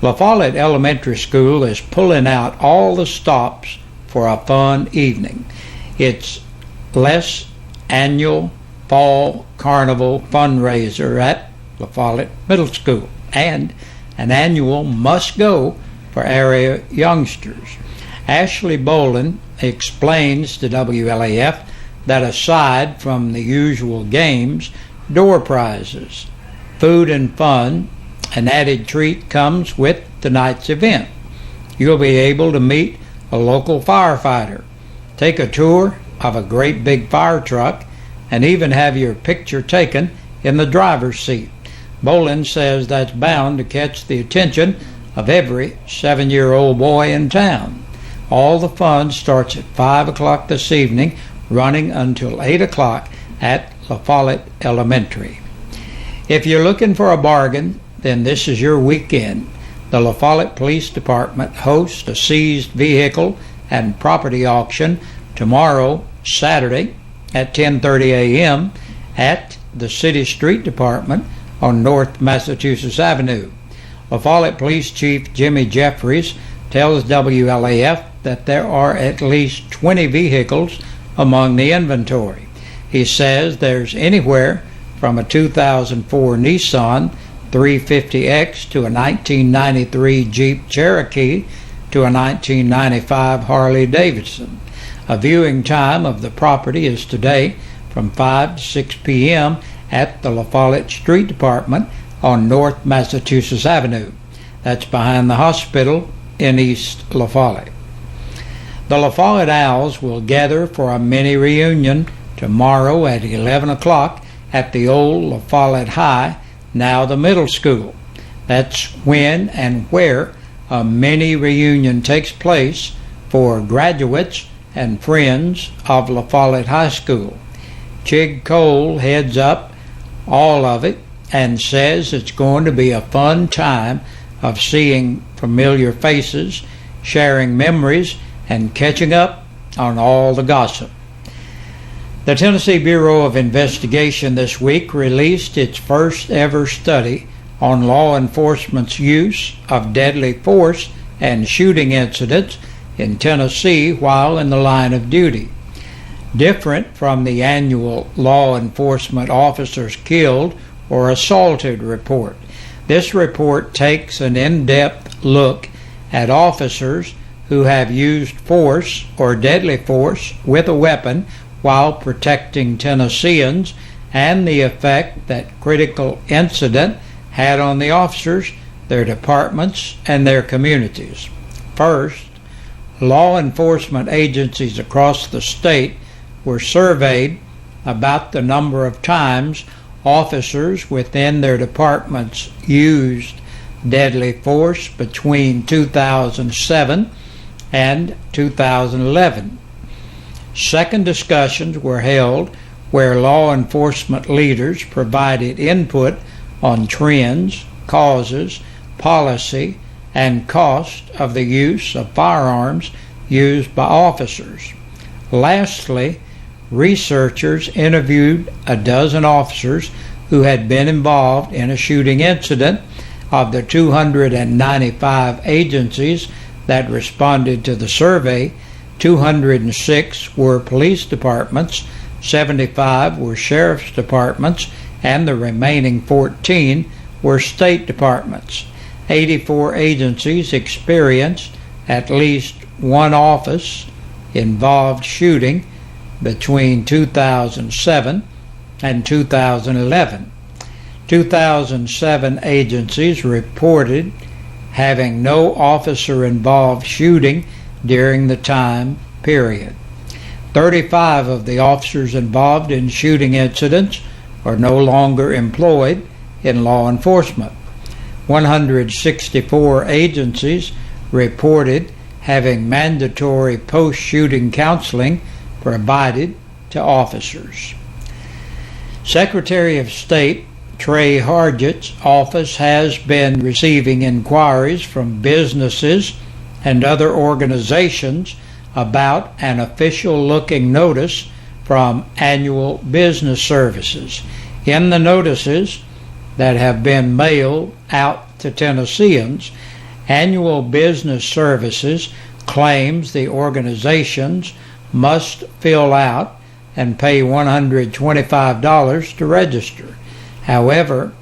La Follette Elementary School is pulling out all the stops for a fun evening. Its Les annual Fall Carnival fundraiser at La Follette Middle School, and an annual must-go for area youngsters. Ashley Bolin explains to WLAF that aside from the usual games, door prizes, food and fun, an added treat comes with tonight's event. You'll be able to meet a local firefighter, take a tour of a great big fire truck, and even have your picture taken in the driver's seat. Bolin says that's bound to catch the attention of every 7-year-old boy in town. All the fun starts at 5 o'clock this evening, running until 8 o'clock at La Follette Elementary. If you're looking for a bargain, then this is your weekend. The La Follette Police Department hosts a seized vehicle and property auction tomorrow, Saturday, at 10:30 a.m. at the City Street Department on North Massachusetts Avenue. La Follette Police Chief Jimmy Jeffries tells WLAF that there are at least 20 vehicles among the inventory. He says there's anywhere from a 2004 Nissan 350X to a 1993 Jeep Cherokee to a 1995 Harley Davidson. A viewing time of the property is today from 5 to 6 p.m. at the La Follette Street Department on North Massachusetts Avenue. That's behind the hospital in East La Follette. The La Follette Owls will gather for a mini reunion tomorrow at 11 o'clock at the old La Follette High, now the middle school. That's when and where a mini reunion takes place for graduates and friends of La Follette High School. Chig Cole heads up all of it and says it's going to be a fun time of seeing familiar faces, sharing memories, and catching up on all the gossip. The Tennessee Bureau of Investigation this week released its first ever study on law enforcement's use of deadly force and shooting incidents in Tennessee while in the line of duty. Different from the annual Law Enforcement Officers Killed or Assaulted report, this report takes an in-depth look at officers who have used force or deadly force with a weapon while protecting Tennesseans and the effect that critical incident had on the officers, their departments, and their communities. First, law enforcement agencies across the state were surveyed about the number of times officers within their departments used deadly force between 2007 and 2011. Second, discussions were held where law enforcement leaders provided input on trends, causes, policy, and cost of the use of firearms used by officers. Lastly, researchers interviewed a dozen officers who had been involved in a shooting incident. Of the 295 agencies that responded to the survey, 206 were police departments, 75 were sheriff's departments, and the remaining 14 were state departments. 84 agencies experienced at least one office involved shooting between 2007 and 2011. 2007 agencies reported having no officer-involved shooting during the time period. 35 of the officers involved in shooting incidents are no longer employed in law enforcement. 164 agencies reported having mandatory post-shooting counseling provided to officers. Secretary of State Trey Hargett's office has been receiving inquiries from businesses and other organizations about an official-looking notice from Annual Business Services. In the notices that have been mailed out to Tennesseans, Annual Business Services claims the organizations must fill out and pay $125 to register. However,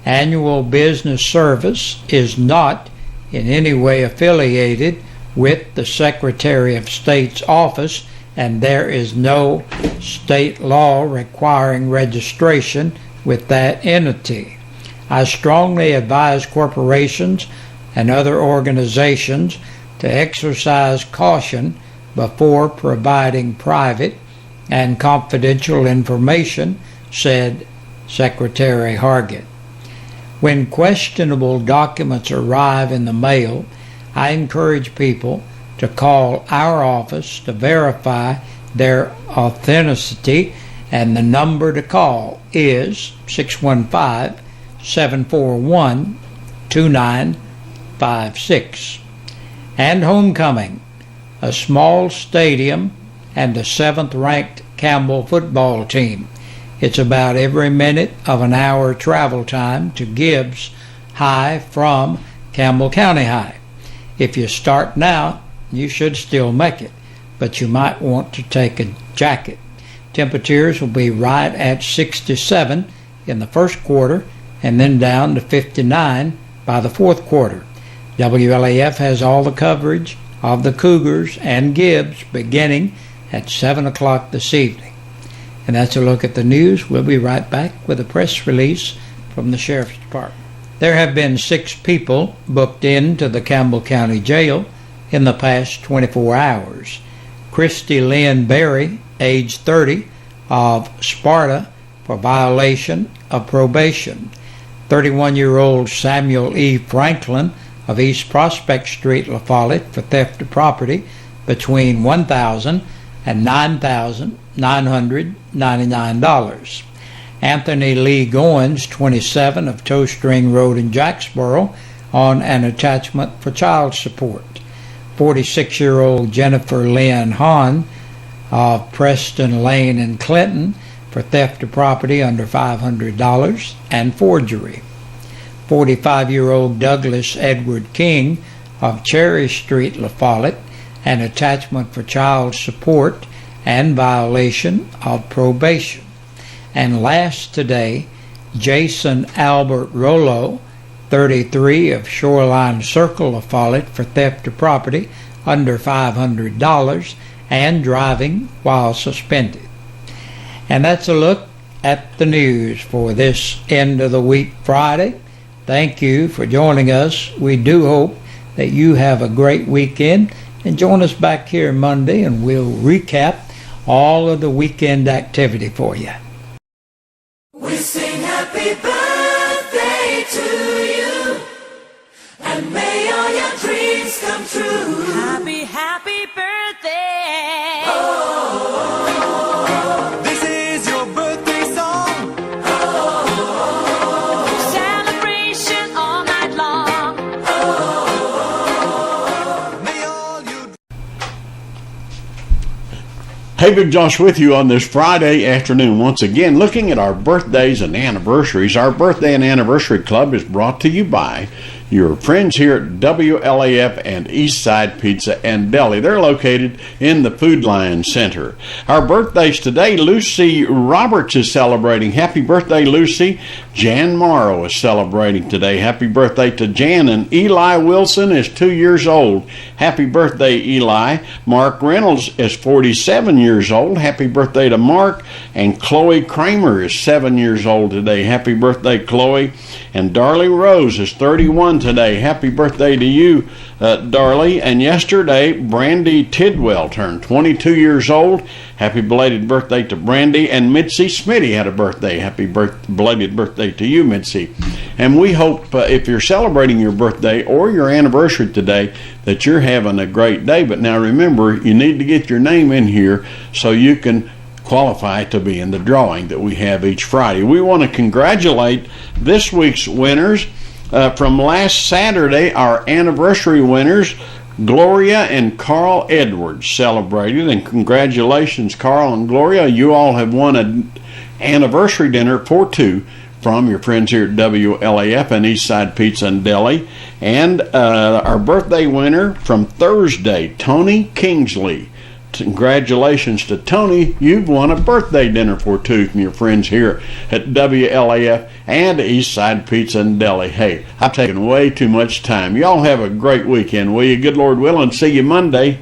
Annual Business Service is not in any way affiliated with the Secretary of State's office, and there is no state law requiring registration with that entity. I strongly advise corporations and other organizations to exercise caution before providing private and confidential information, said Secretary Hargett. When questionable documents arrive in the mail, I encourage people to call our office to verify their authenticity, and the number to call is 615-741-2956. And homecoming, a small stadium and the 7th-ranked Campbell football team. It's about every minute of an hour travel time to Gibbs High from Campbell County High. If you start now, you should still make it, but you might want to take a jacket. Temperatures will be right at 67 in the first quarter and then down to 59 by the fourth quarter. WLAF has all the coverage of the Cougars and Gibbs beginning at 7 o'clock this evening. And that's a look at the news. We'll be right back with a press release from the Sheriff's Department. There have been 6 people booked into the Campbell County Jail in the past 24 hours. Christy Lynn Berry, age 30, of Sparta, for violation of probation. 31-year-old Samuel E. Franklin of East Prospect Street, La Follette, for theft of property between $1,000 and $9,999. Anthony Lee Goins, 27, of Toe String Road in Jacksboro, on an attachment for child support. 46-year-old Jennifer Lynn Hahn of Preston Lane in Clinton, for theft of property under $500 and forgery. 45-year-old Douglas Edward King of Cherry Street, La Follette, an attachment for child support and violation of probation. And last today, Jason Albert Rollo, 33, of Shoreline Circle, La Follette, for theft of property under $500 and driving while suspended. And that's a look at the news for this end of the week Friday. Thank you for joining us. We do hope that you have a great weekend, and join us back here Monday and we'll recap all of the weekend activity for you. We sing happy birthday to you, and may all your dreams come true. Happy, happy birthday. Oh, this is your birthday song. Oh, Celebration all night long. oh, May all you Hey, Big Josh with you on this Friday afternoon. Once again, looking at our birthdays and anniversaries. Our Birthday and Anniversary Club is brought to you by your friends here at WLAF and Eastside Pizza and Deli. They're located in the Food Lion Center. Our birthdays today, Lucy Roberts is celebrating. Happy birthday, Lucy. Jan Morrow is celebrating today. Happy birthday to Jan. And Eli Wilson is 2 years old. Happy birthday, Eli. Mark Reynolds is 47 years old. Happy birthday to Mark. And Chloe Kramer is 7 years old today. Happy birthday, Chloe. And Darlie Rose is 31 today. Happy birthday to you, Darlie. And yesterday, Brandy Tidwell turned 22 years old. Happy belated birthday to Brandy. And Mitzi Smitty had a birthday. Happy belated birthday to you, Mitzi. And we hope if you're celebrating your birthday or your anniversary today, that you're having a great day. But now remember, you need to get your name in here so you can qualify to be in the drawing that we have each Friday. We want to congratulate this week's winners. From last Saturday, our anniversary winners, Gloria and Carl Edwards, celebrated. And congratulations, Carl and Gloria. You all have won an anniversary dinner for two from your friends here at WLAF and Eastside Pizza and Deli. And our birthday winner from Thursday, Tony Kingsley. Congratulations to Tony. You've won a birthday dinner for two from your friends here at WLAF and Eastside Pizza and Deli. Hey, I've taken way too much time. Y'all have a great weekend, will you? Good Lord willing, see you Monday.